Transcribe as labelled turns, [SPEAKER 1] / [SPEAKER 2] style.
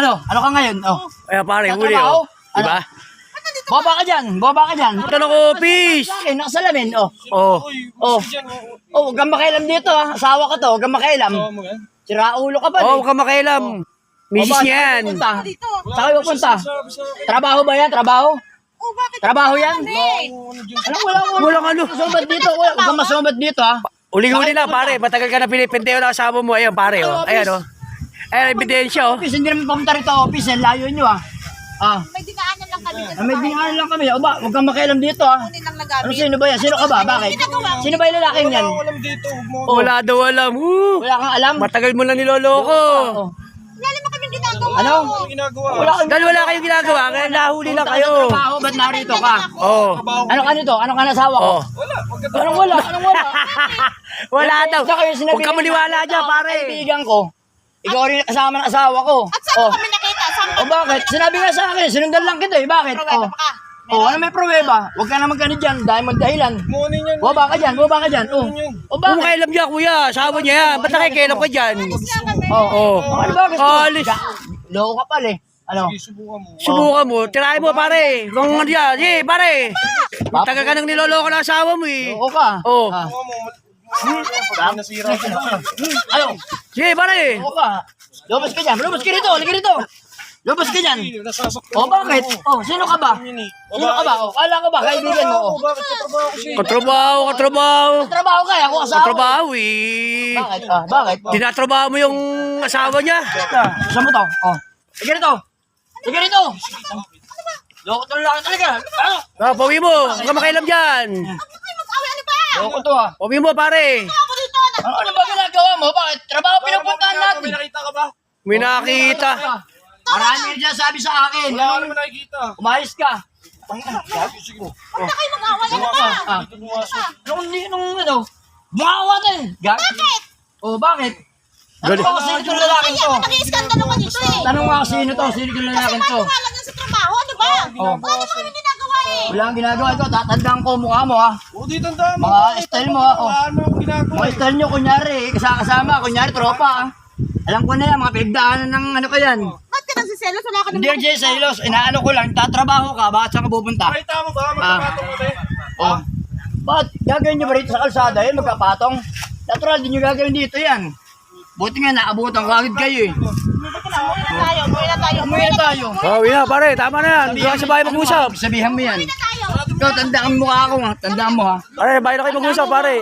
[SPEAKER 1] Ano ka ngayon? Oh.
[SPEAKER 2] Ay, pare, huli
[SPEAKER 1] Tatrabaho?
[SPEAKER 2] oh. Diba?
[SPEAKER 1] Baba ka dyan.
[SPEAKER 2] Tanong ko, fish.
[SPEAKER 1] Sa akin, nakasalamin. Oh.
[SPEAKER 2] Oh.
[SPEAKER 1] Oh. Oh, huwag kang makialam dito ha. Asawa ka to, huwag kang makialam. Sira ulo ka pa.
[SPEAKER 2] Oh, huwag ka makialam. Misis niya yan.
[SPEAKER 1] Saan kayo pupunta? Trabaho ba yan? Trabaho?
[SPEAKER 3] Oh, bakit?
[SPEAKER 1] Trabaho yan?
[SPEAKER 2] Walang ano.
[SPEAKER 1] Masumbat dito. Huwag kang masumbat dito ha.
[SPEAKER 2] Uli-uli lang, pare. Matagal ka na pinipinteo na kasama mo. Ayan, pare, oh. Ayan, oh. Ayan, ebidensya, oh.
[SPEAKER 1] Office, hindi naman pumunta rito office. Layo nyo ha. Ah.
[SPEAKER 3] May dinaanan lang kami.
[SPEAKER 1] May bingaan lang kami. O ba, huwag kang makialam dito ha.
[SPEAKER 3] Kunin lang nagamit.
[SPEAKER 1] Ano sino ba yan? Sino ka ba? Bakit? Sino ba yung lalaking yan?
[SPEAKER 2] Wala daw alam.
[SPEAKER 1] Wala kang alam?
[SPEAKER 2] Matagal mo na niloloko.
[SPEAKER 1] Oh.
[SPEAKER 3] Wala naman kami ginagawa.
[SPEAKER 1] Ano? Wala kang
[SPEAKER 2] Dahil wala kayong ginagawa, kaya nahuli lang kayo.
[SPEAKER 1] trabaho, ba't narito ka?
[SPEAKER 2] Oh.
[SPEAKER 1] Ano ka nito? Ano ka nasawa ko?
[SPEAKER 2] Oh.
[SPEAKER 1] Anong wala? Anong wala?
[SPEAKER 2] Wala daw.
[SPEAKER 1] Saka yung sinabi
[SPEAKER 2] Huwag ka maniwala dyan, pare.
[SPEAKER 1] Kaibigan ko. Ikaw rin kasama ng asawa ko.
[SPEAKER 3] At saan kami nakita? Saan
[SPEAKER 1] O bakit? Sinabi nga sa akin, sinundan lang kita eh. Bakit?
[SPEAKER 3] Pruweba pa ka.
[SPEAKER 1] Ano may pruweba? Huwag ka naman ganit dyan dahil magdahilan. Baba ka dyan, baba ka dyan. O
[SPEAKER 2] Kung
[SPEAKER 1] bakit?
[SPEAKER 2] kailam niya, kuya, sabi niya yan. Ba't nakikailam ka dyan?
[SPEAKER 1] Oh. Ano ba gusto?
[SPEAKER 2] Alis.
[SPEAKER 1] Loko ka pala eh. Ano?
[SPEAKER 2] Subukan mo, tirahin mo, pare. Kung ano yan, sige, pare. Tagal ka nang niloloko ng asawa mo, eh.
[SPEAKER 1] Loko ka.
[SPEAKER 2] Oh.
[SPEAKER 1] Ah. Ano?
[SPEAKER 2] Sige, pare.
[SPEAKER 1] Loko ka. Lumabas ka dyan. Lumabas ka rito. Halika rito. Lumabas ka dyan. Bakit? Sino ka ba? Sino ka ba? Kala ko ba? Kaibigan mo.
[SPEAKER 2] Katrabaho.
[SPEAKER 1] Trabaho ka. Ako asawa.
[SPEAKER 2] Katrabaho, eh.
[SPEAKER 1] Bakit? Bakit?
[SPEAKER 2] Tinatrabaho mo yung asawa niya.
[SPEAKER 1] Saan mo to? Sige rito. Sige rito. Loko to lang talaga.
[SPEAKER 2] Pawi mo. Huwag ka makailam dyan.
[SPEAKER 3] Mag-away, ano ba?
[SPEAKER 1] Loko to ha.
[SPEAKER 2] Pawi mo, pare.
[SPEAKER 3] Ako dito.
[SPEAKER 1] Ano ba ginagawa mo? Bakit? Trabaho pinupuntahan natin.
[SPEAKER 2] May nakita.
[SPEAKER 1] Marami rin dyan sabi sa akin.
[SPEAKER 4] Wala naman nakikita.
[SPEAKER 1] Umayos ka.
[SPEAKER 3] Huwag na kayo mag-away, ano ba?
[SPEAKER 1] Nung ano, bumawa din. Bakit? Bakit? Tanong mo sino itong lalaking to.
[SPEAKER 3] Nag-iiskandalo ka dito eh.
[SPEAKER 1] Tanong mo sino to, sino itong
[SPEAKER 3] Kasi
[SPEAKER 1] lalaking to.
[SPEAKER 3] matuwa lang yan sa trabaho, ano ba? Wala naman kami ginagawa eh.
[SPEAKER 1] Wala kang ginagawa ito. Tatandaan ko mukha mo ha.
[SPEAKER 4] O, di tanda mo.
[SPEAKER 1] Mga style mo ha.
[SPEAKER 4] Wala naman akong ginagawa.
[SPEAKER 1] Mga style nyo, kunyari, kasama, kunyari, tropa ha. Alam ko na yan, mga pinagdaanan ng ano ka yan.
[SPEAKER 3] Ba't ka nagsiselos? Wala ka
[SPEAKER 1] Hindi
[SPEAKER 3] naman.
[SPEAKER 1] yan, Jay, sa ilos. Inaano ko lang, tatrabaho ka, bakit saan ka pupunta?
[SPEAKER 4] Nakita mo ba? Magkapatong kami.
[SPEAKER 1] Ba't gagawin nyo ba rito sa kalsada yun, magkapatong? Natural, di nyo gagawin dito yan. Buti nga, naabutan ko agad kayo eh.
[SPEAKER 3] Umuwi na tayo.
[SPEAKER 1] Umuwi na tayo.
[SPEAKER 2] Pawi na, pare. Tama na yan. Hindi ka sa bahay mag-usap.
[SPEAKER 1] Sabihan mo yan.
[SPEAKER 3] Tayo.
[SPEAKER 1] Ikaw, tandaan mo mukha ako ha. Tandaan mo ha.
[SPEAKER 2] Pare, bahay na kayo mag-usap, pare.